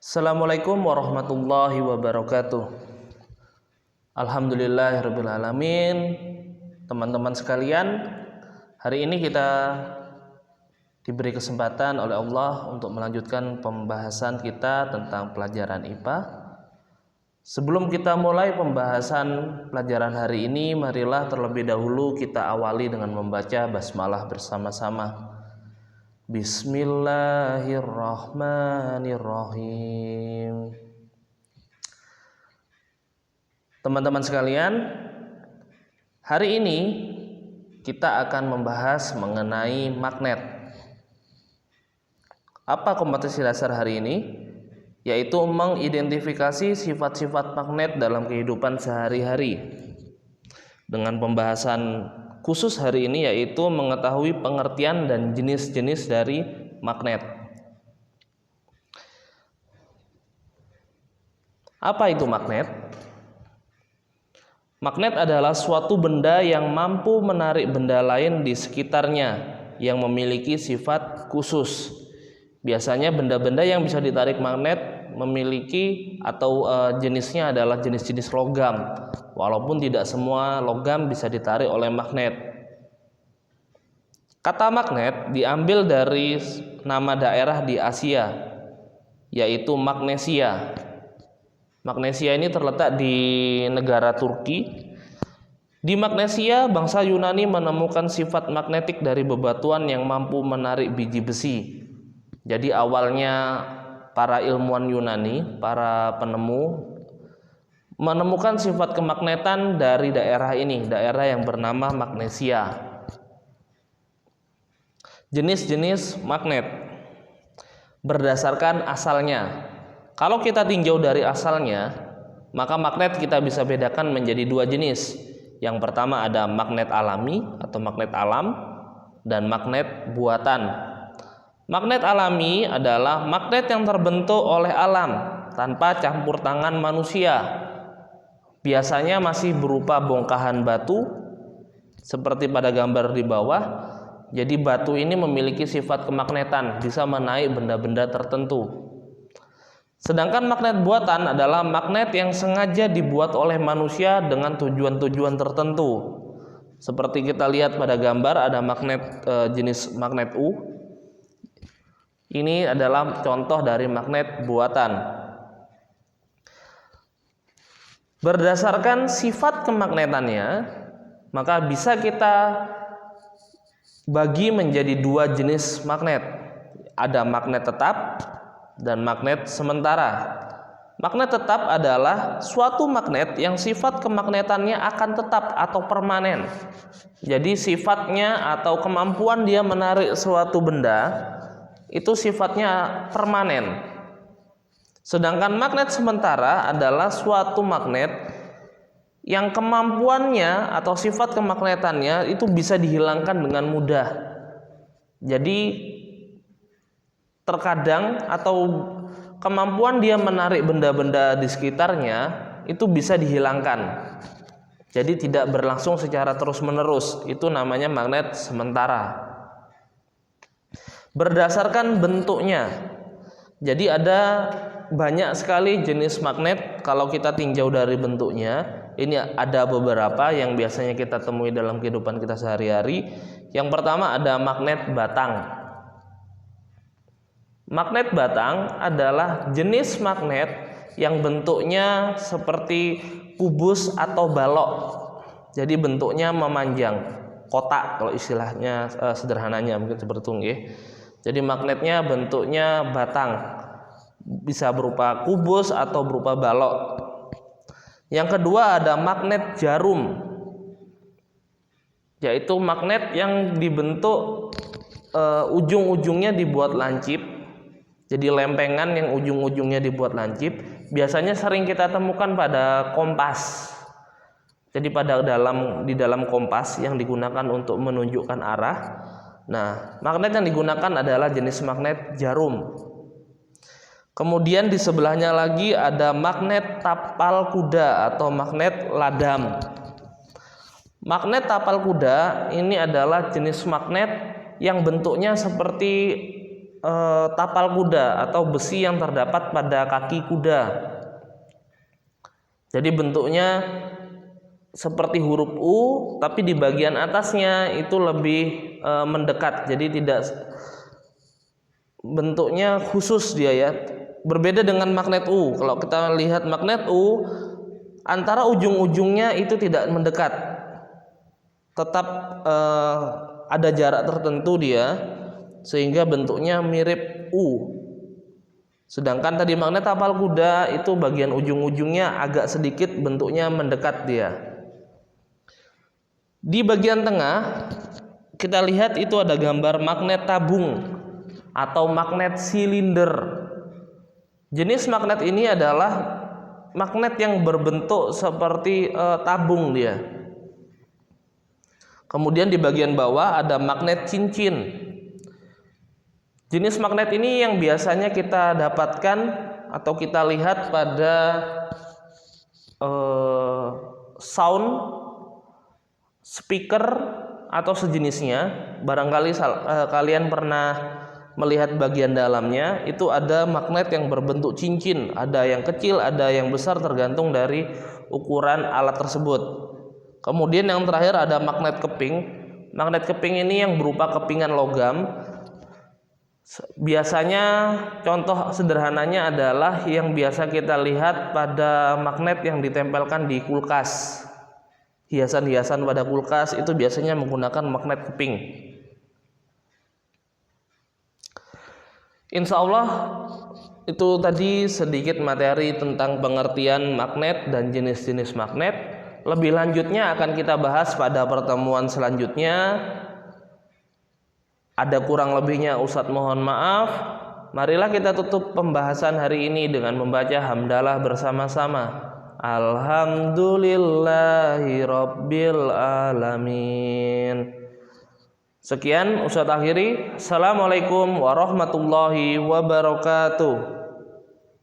Assalamualaikum warahmatullahi wabarakatuh. Alhamdulillahirabbil alamin. Teman-teman sekalian, hari ini kita diberi kesempatan oleh Allah untuk melanjutkan pembahasan kita tentang pelajaran IPA. Sebelum kita mulai pembahasan pelajaran hari ini, marilah terlebih dahulu kita awali dengan membaca basmalah bersama-sama. Bismillahirrahmanirrahim. Teman-teman sekalian, hari ini kita akan membahas mengenai magnet. Apa kompetensi dasar hari ini? Yaitu mengidentifikasi sifat-sifat magnet dalam kehidupan sehari-hari. Dengan pembahasan khusus hari ini yaitu mengetahui pengertian dan jenis-jenis dari magnet. Apa itu magnet? Magnet adalah suatu benda yang mampu menarik benda lain di sekitarnya yang memiliki sifat khusus. Biasanya benda-benda yang bisa ditarik magnet memiliki atau jenisnya adalah jenis-jenis logam, walaupun tidak semua logam bisa ditarik oleh magnet. Kata magnet diambil dari nama daerah di Asia, yaitu Magnesia. Magnesia ini terletak di negara Turki. Di Magnesia, bangsa Yunani menemukan sifat magnetik dari bebatuan yang mampu menarik biji besi. Jadi awalnya para ilmuwan Yunani, para penemu menemukan sifat kemagnetan dari daerah ini, daerah yang bernama Magnesia. Jenis-jenis magnet berdasarkan asalnya. Kalau kita tinjau dari asalnya, maka magnet kita bisa bedakan menjadi dua jenis. Yang pertama ada magnet alami atau magnet alam dan magnet buatan. Magnet alami adalah magnet yang terbentuk oleh alam tanpa campur tangan manusia. Biasanya masih berupa bongkahan batu seperti pada gambar di bawah. Jadi batu ini memiliki sifat kemagnetan, bisa menaik benda-benda tertentu. Sedangkan magnet buatan adalah magnet yang sengaja dibuat oleh manusia dengan tujuan-tujuan tertentu. Seperti kita lihat pada gambar ada magnet jenis magnet U. Ini adalah contoh dari magnet buatan. Berdasarkan sifat kemagnetannya, maka bisa kita bagi menjadi dua jenis magnet. Ada magnet tetap dan magnet sementara. Magnet tetap adalah suatu magnet yang sifat kemagnetannya akan tetap atau permanen. Jadi sifatnya atau kemampuan dia menarik suatu benda itu sifatnya permanen. Sedangkan magnet sementara adalah suatu magnet yang kemampuannya atau sifat kemagnetannya itu bisa dihilangkan dengan mudah. Jadi terkadang atau kemampuan dia menarik benda-benda di sekitarnya itu bisa dihilangkan. Jadi tidak berlangsung secara terus-menerus. Itu namanya magnet sementara. Berdasarkan bentuknya. Jadi ada banyak sekali jenis magnet. Kalau kita tinjau dari bentuknya, ini ada beberapa yang biasanya kita temui dalam kehidupan kita sehari-hari. Yang pertama ada magnet batang. Magnet batang adalah jenis magnet yang bentuknya seperti kubus atau balok. Jadi bentuknya memanjang, kotak kalau istilahnya sederhananya mungkin seperti itu nggih. Jadi magnetnya bentuknya batang, bisa berupa kubus atau berupa balok. Yang kedua ada magnet jarum, yaitu magnet yang dibentuk ujung-ujungnya dibuat lancip. Jadi lempengan yang ujung-ujungnya dibuat lancip. Biasanya sering kita temukan pada kompas. Jadi di dalam kompas yang digunakan untuk menunjukkan arah. Nah, magnet yang digunakan adalah jenis magnet jarum. Kemudian di sebelahnya lagi ada magnet tapal kuda atau magnet ladam. Magnet tapal kuda ini adalah jenis magnet yang bentuknya seperti tapal kuda atau besi yang terdapat pada kaki kuda. Jadi bentuknya seperti huruf U, tapi di bagian atasnya itu lebih mendekat. Jadi tidak bentuknya khusus dia ya. Berbeda dengan magnet U. Kalau kita lihat magnet U, antara ujung-ujungnya itu tidak mendekat. Tetap ada jarak tertentu dia, sehingga bentuknya mirip U. Sedangkan tadi magnet tapal kuda itu bagian ujung-ujungnya agak sedikit bentuknya mendekat dia. Di bagian tengah kita lihat itu ada gambar magnet tabung atau magnet silinder. Jenis magnet ini adalah magnet yang berbentuk seperti tabung dia. Kemudian di bagian bawah ada magnet cincin. Jenis magnet ini yang biasanya kita dapatkan atau kita lihat pada sound speaker atau sejenisnya. Barangkali kalian pernah melihat bagian dalamnya, itu ada magnet yang berbentuk cincin, ada yang kecil, ada yang besar tergantung dari ukuran alat tersebut. Kemudian yang terakhir ada magnet keping. Magnet keping ini yang berupa kepingan logam. Biasanya contoh sederhananya adalah yang biasa kita lihat pada magnet yang ditempelkan di kulkas. Hiasan-hiasan pada kulkas itu biasanya menggunakan magnet keping. Insya Allah itu tadi sedikit materi tentang pengertian magnet dan jenis-jenis magnet. Lebih lanjutnya akan kita bahas pada pertemuan selanjutnya. Ada kurang lebihnya Ustadz mohon maaf. Marilah kita tutup pembahasan hari ini dengan membaca hamdalah bersama-sama. Alhamdulillahi Rabbil Alamin. Sekian Ustadz akhiri. Assalamualaikum warahmatullahi wabarakatuh.